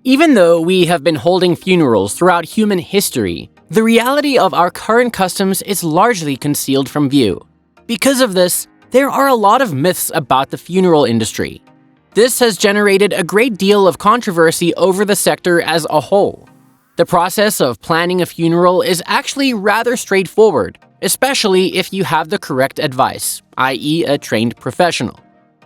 Even though we have been holding funerals throughout human history, the reality of our current customs is largely concealed from view. Because of this, there are a lot of myths about the funeral industry. This has generated a great deal of controversy over the sector as a whole. The process of planning a funeral is actually rather straightforward, especially if you have the correct advice, i.e. a trained professional.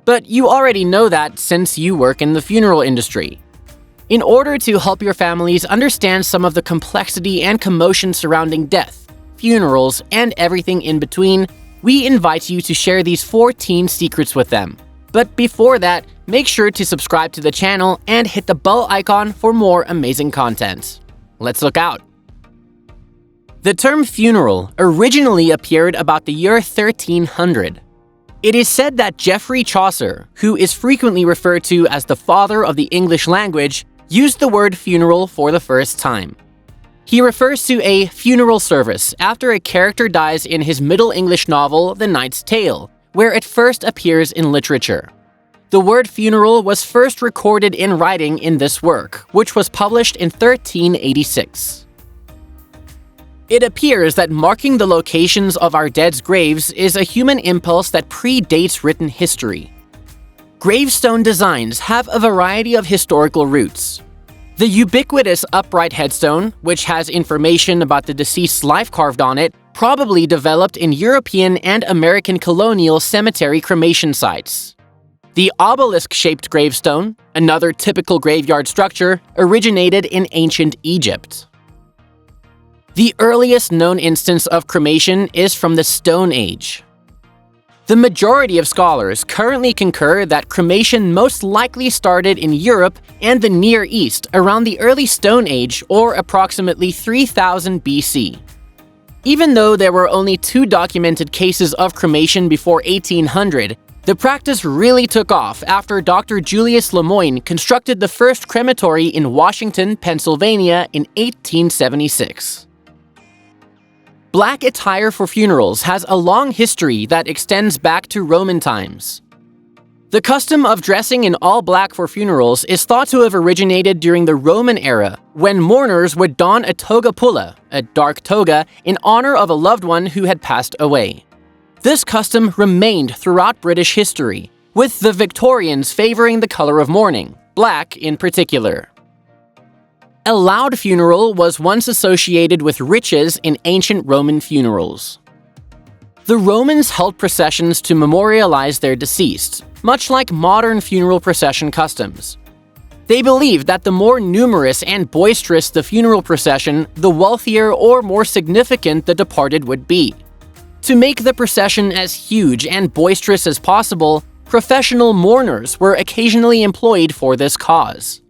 But you already know that since you work in the funeral industry. In order to help your families understand some of the complexity and commotion surrounding death, funerals, and everything in between, we invite you to share these 14 secrets with them. But before that, make sure to subscribe to the channel and hit the bell icon for more amazing content. Let's look out! The term funeral originally appeared about the year 1300. It is said that Geoffrey Chaucer, who is frequently referred to as the father of the English language, used the word funeral for the first time. He refers to a funeral service after a character dies in his Middle English novel The Knight's Tale, where it first appears in literature. The word funeral was first recorded in writing in this work, which was published in 1386. It appears that marking the locations of our dead's graves is a human impulse that predates written history. Gravestone designs have a variety of historical roots. The ubiquitous upright headstone, which has information about the deceased's life carved on it, probably developed in European and American colonial cemetery cremation sites. The obelisk-shaped gravestone, another typical graveyard structure, originated in ancient Egypt. The earliest known instance of cremation is from the Stone Age. The majority of scholars currently concur that cremation most likely started in Europe and the Near East around the early Stone Age or approximately 3000 BC. Even though there were only 2 documented cases of cremation before 1800, the practice really took off after Dr. Julius Lemoyne constructed the first crematory in Washington, Pennsylvania in 1876. Black attire for funerals has a long history that extends back to Roman times. The custom of dressing in all black for funerals is thought to have originated during the Roman era, when mourners would don a toga pulla, a dark toga, in honor of a loved one who had passed away. This custom remained throughout British history, with the Victorians favoring the color of mourning, black in particular. A loud funeral was once associated with riches in ancient Roman funerals. The Romans held processions to memorialize their deceased, much like modern funeral procession customs. They believed that the more numerous and boisterous the funeral procession, the wealthier or more significant the departed would be. To make the procession as huge and boisterous as possible, professional mourners were occasionally employed for this cause.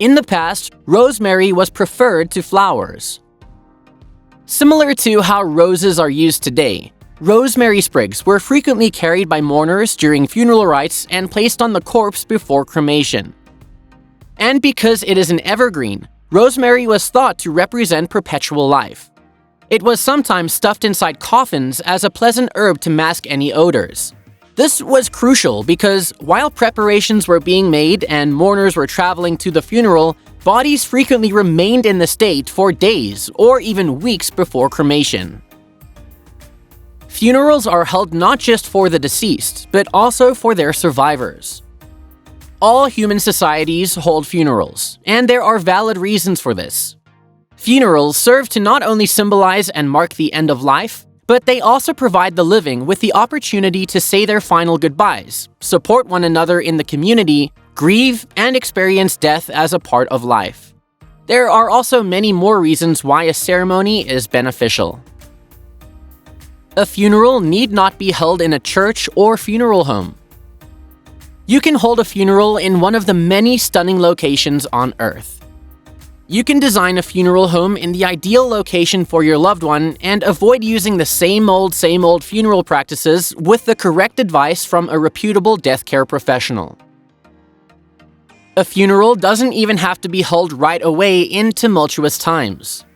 In the past, rosemary was preferred to flowers. Similar to how roses are used today, rosemary sprigs were frequently carried by mourners during funeral rites and placed on the corpse before cremation. And because it is an evergreen, rosemary was thought to represent perpetual life. It was sometimes stuffed inside coffins as a pleasant herb to mask any odors. This was crucial because while preparations were being made and mourners were traveling to the funeral, bodies frequently remained in the state for days or even weeks before cremation. Funerals are held not just for the deceased, but also for their survivors. All human societies hold funerals, and there are valid reasons for this. Funerals serve to not only symbolize and mark the end of life, but they also provide the living with the opportunity to say their final goodbyes, support one another in the community, grieve, and experience death as a part of life. There are also many more reasons why a ceremony is beneficial. A funeral need not be held in a church or funeral home. You can hold a funeral in one of the many stunning locations on Earth. You can design a funeral home in the ideal location for your loved one and avoid using the same old funeral practices with the correct advice from a reputable death care professional. A funeral doesn't even have to be held right away in tumultuous times.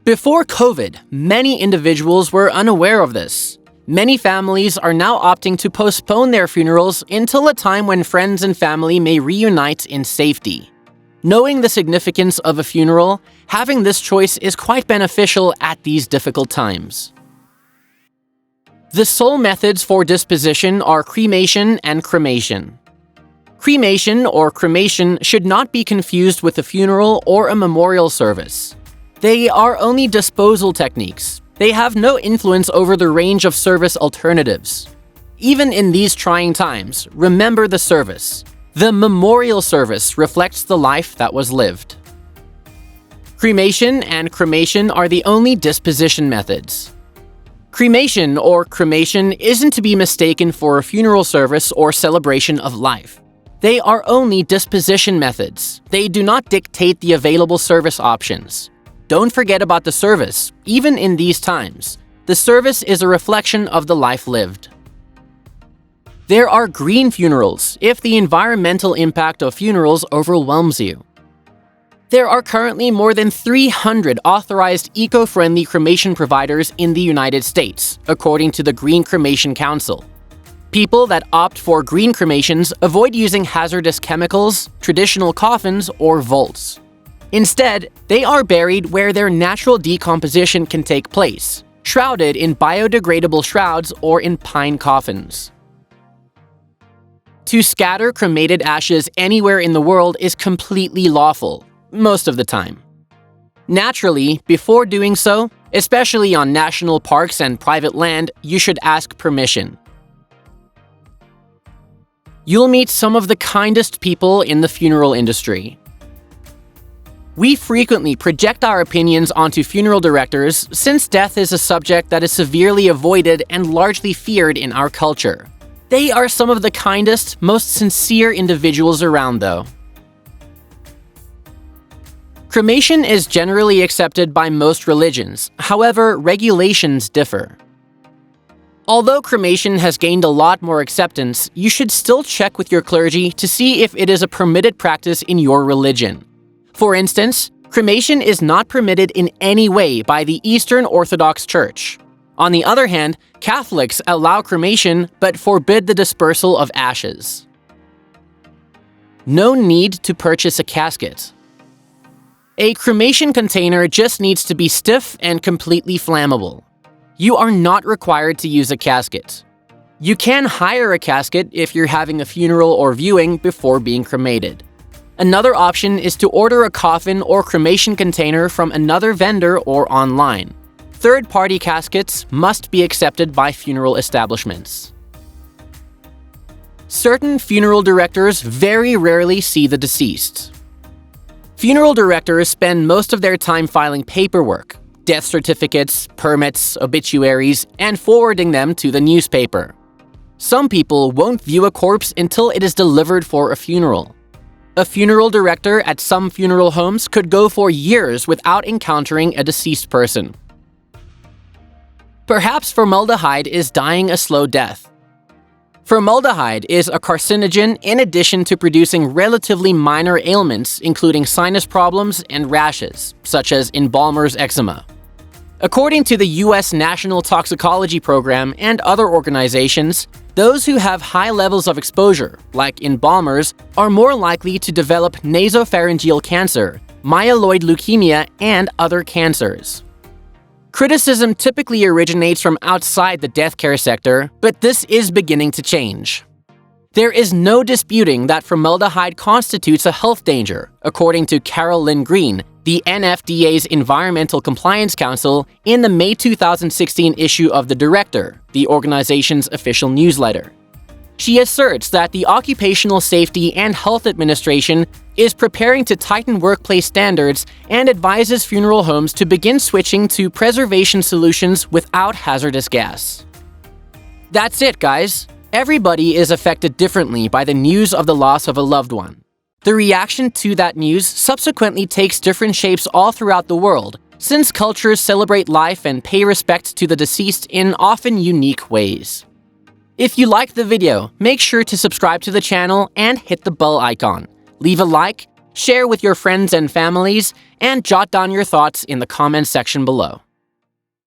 Before COVID, many individuals were unaware of this. Many families are now opting to postpone their funerals until a time when friends and family may reunite in safety. Knowing the significance of a funeral, having this choice is quite beneficial at these difficult times. The sole methods for disposition are cremation and cremation. Cremation or cremation should not be confused with a funeral or a memorial service. They are only disposal techniques. They have no influence over the range of service alternatives. Even in these trying times, remember the service. The memorial service reflects the life that was lived. Cremation and cremation are the only disposition methods. Cremation or cremation isn't to be mistaken for a funeral service or celebration of life. They are only disposition methods. They do not dictate the available service options. Don't forget about the service, even in these times. The service is a reflection of the life lived. There are green funerals if the environmental impact of funerals overwhelms you. There are currently more than 300 authorized eco-friendly cremation providers in the United States, according to the Green Cremation Council. People that opt for green cremations avoid using hazardous chemicals, traditional coffins, or vaults. Instead, they are buried where their natural decomposition can take place, shrouded in biodegradable shrouds or in pine coffins. To scatter cremated ashes anywhere in the world is completely lawful, most of the time. Naturally, before doing so, especially on national parks and private land, you should ask permission. You'll meet some of the kindest people in the funeral industry. We frequently project our opinions onto funeral directors since death is a subject that is severely avoided and largely feared in our culture. They are some of the kindest, most sincere individuals around, though. Cremation is generally accepted by most religions. However, regulations differ. Although cremation has gained a lot more acceptance, you should still check with your clergy to see if it is a permitted practice in your religion. For instance, cremation is not permitted in any way by the Eastern Orthodox Church. On the other hand, Catholics allow cremation but forbid the dispersal of ashes. No need to purchase a casket. A cremation container just needs to be stiff and completely flammable. You are not required to use a casket. You can hire a casket if you're having a funeral or viewing before being cremated. Another option is to order a coffin or cremation container from another vendor or online. Third-party caskets must be accepted by funeral establishments. Certain funeral directors very rarely see the deceased. Funeral directors spend most of their time filing paperwork, death certificates, permits, obituaries, and forwarding them to the newspaper. Some people won't view a corpse until it is delivered for a funeral. A funeral director at some funeral homes could go for years without encountering a deceased person. Perhaps formaldehyde is dying a slow death. Formaldehyde is a carcinogen in addition to producing relatively minor ailments, including sinus problems and rashes, such as embalmer's eczema. According to the U.S. National Toxicology Program and other organizations, those who have high levels of exposure, like embalmers, are more likely to develop nasopharyngeal cancer, myeloid leukemia, and other cancers. Criticism typically originates from outside the death care sector, but this is beginning to change. There is no disputing that formaldehyde constitutes a health danger, according to Carol Lynn Green, the NFDA's Environmental Compliance Council, in the May 2016 issue of The Director, the organization's official newsletter. She asserts that the Occupational Safety and Health Administration is preparing to tighten workplace standards and advises funeral homes to begin switching to preservation solutions without hazardous gas. That's it, guys. Everybody is affected differently by the news of the loss of a loved one. The reaction to that news subsequently takes different shapes all throughout the world, since cultures celebrate life and pay respect to the deceased in often unique ways. If you liked the video, make sure to subscribe to the channel and hit the bell icon. Leave a like, share with your friends and families, and jot down your thoughts in the comments section below.